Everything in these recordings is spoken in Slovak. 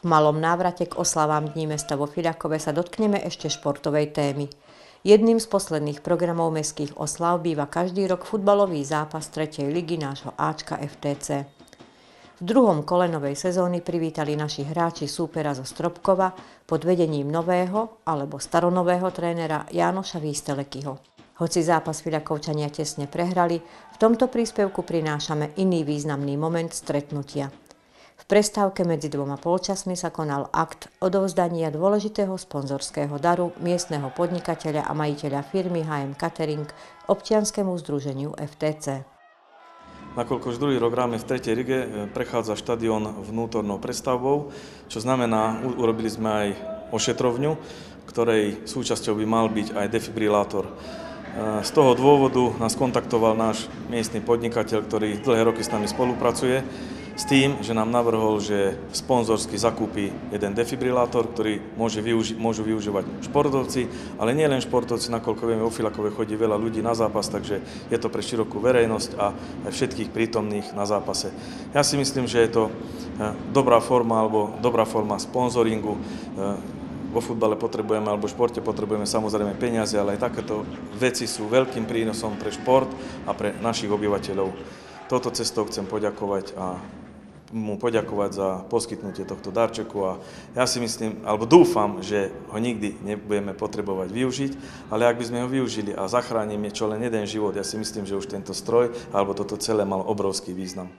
V malom návrate k oslavám Dní mesta vo Fiľakove sa dotkneme ešte športovej témy. Jedným z posledných programov mestských oslav býva každý rok futbalový zápas 3. ligy nášho Ačka FTC. V druhom kole novej sezóny privítali naši hráči súpera zo Stropkova pod vedením nového alebo staronového trénera Jánoša Výstelekyho. Hoci zápas Fiľakovčania tesne prehrali, v tomto príspevku prinášame iný významný moment stretnutia. V prestávke medzi dvoma polčasmi sa konal akt odovzdania dôležitého sponzorského daru miestneho podnikateľa a majiteľa firmy HM Catering občianskemu združeniu FTC. Nakoľko už druhý rok hráme v 3. lige, prechádza štadión vnútornou prestavbou, čo znamená, urobili sme aj ošetrovňu, ktorej súčasťou by mal byť aj defibrilátor. Z toho dôvodu nás kontaktoval náš miestny podnikateľ, ktorý dlhé roky s nami spolupracuje, s tým, že nám navrhol, že sponzorsky zakúpi jeden defibrilátor, ktorý môžu využívať športovci, ale nie len športovci, nakoľko vieme, vo Fiľakove chodí veľa ľudí na zápas, takže je to pre širokú verejnosť a aj všetkých prítomných na zápase. Ja si myslím, že je to dobrá forma sponzoringu. Vo futbale potrebujeme, alebo v športe potrebujeme samozrejme peniaze, ale aj takéto veci sú veľkým prínosom pre šport a pre našich obyvateľov. Touto cestou chcem poďakovať za poskytnutie tohto darčeku a ja si myslím, alebo dúfam, že ho nikdy nebudeme potrebovať využiť, ale ak by sme ho využili a zachránime čo len jeden život, ja si myslím, že už tento stroj alebo toto celé mal obrovský význam.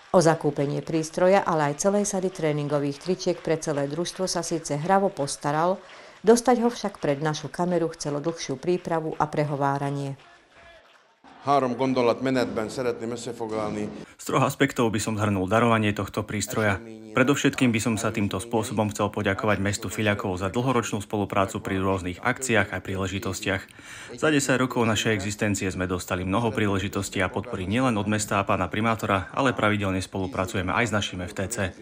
O zakúpenie prístroja, ale aj celej sady tréningových tričiek pre celé družstvo sa síce hravo postaral, dostať ho však pred našu kameru chcelo dlhšiu prípravu a prehováranie. Z troch aspektov by som zhrnul darovanie tohto prístroja. Predovšetkým by som sa týmto spôsobom chcel poďakovať mestu Fiľakov za dlhoročnú spoluprácu pri rôznych akciách a príležitostiach. Za 10 rokov našej existencie sme dostali mnoho príležitostí a podpory nielen od mesta a pána primátora, ale pravidelne spolupracujeme aj s našim FTC.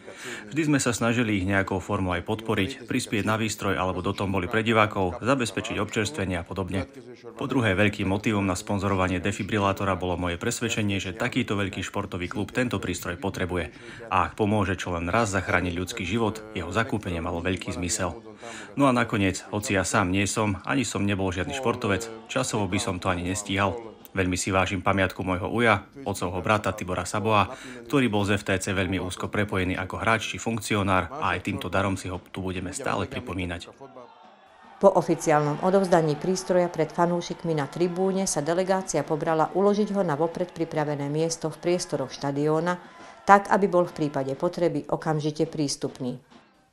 Vždy sme sa snažili ich nejakou formou aj podporiť, prispieť na výstroj alebo do tomboli pre divákov, zabezpečiť občerstvenie a podobne. Po druhé, veľkým motivom na sponzorovanie defibrilátora bolo moje presvedčenie, že takýto veľký športový klub tento prístroj potrebuje. A ak pomôže čo len raz zachrániť ľudský život, jeho zakúpenie malo veľký zmysel. No a nakoniec, hoci ja sám nie som, ani som nebol žiadny športovec, časovo by som to ani nestíhal. Veľmi si vážim pamiatku môjho uja, otcovho brata Tibora Saboa, ktorý bol z FTC veľmi úzko prepojený ako hráč či funkcionár a aj týmto darom si ho tu budeme stále pripomínať. Po oficiálnom odovzdaní prístroja pred fanúšikmi na tribúne sa delegácia pobrala uložiť ho na vopred pripravené miesto v priestoroch štadióna, tak, aby bol v prípade potreby okamžite prístupný.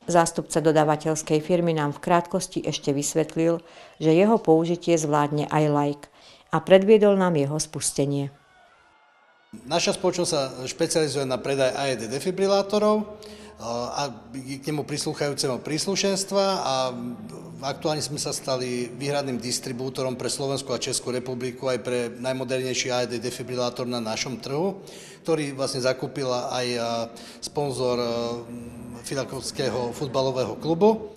Zástupca dodávateľskej firmy nám v krátkosti ešte vysvetlil, že jeho použitie zvládne aj laik a predviedol nám jeho spustenie. Naša spoločnosť sa špecializuje na predaj AED defibrilátorov a k nemu prislúchajúceho príslušenstva a aktuálne sme sa stali výhradným distribútorom pre Slovenskú a Českú republiku aj pre najmodernejší AED defibrilátor na našom trhu, ktorý vlastne zakúpil aj sponzor Fiľakovského futbalového klubu.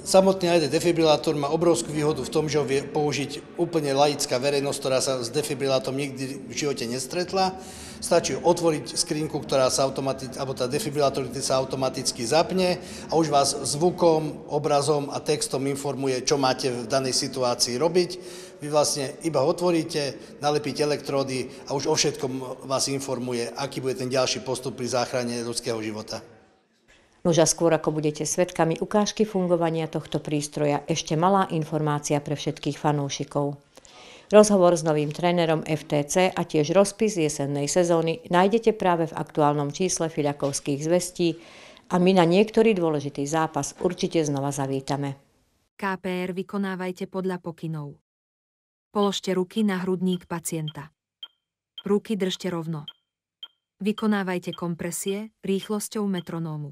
Samotný AED defibrilátor má obrovskú výhodu v tom, že ho vie použiť úplne laická verejnosť, ktorá sa s defibrilátorom nikdy v živote nestretla. Stačí otvoriť skrinku, alebo tá defibrilátor, ktorý sa automaticky zapne a už vás zvukom, obrazom a textom informuje, čo máte v danej situácii robiť. Vy vlastne iba ho otvoríte, nalepíte elektródy a už o všetkom vás informuje, aký bude ten ďalší postup pri záchrane ľudského života. Nož a skôr ako budete svedkami ukážky fungovania tohto prístroja, ešte malá informácia pre všetkých fanúšikov. Rozhovor s novým trénerom FTC a tiež rozpis jesennej sezóny nájdete práve v aktuálnom čísle Fiľakovských zvestí a my na niektorý dôležitý zápas určite znova zavítame. KPR vykonávajte podľa pokynov. Položte ruky na hrudník pacienta. Ruky držte rovno. Vykonávajte kompresie rýchlosťou metronómu.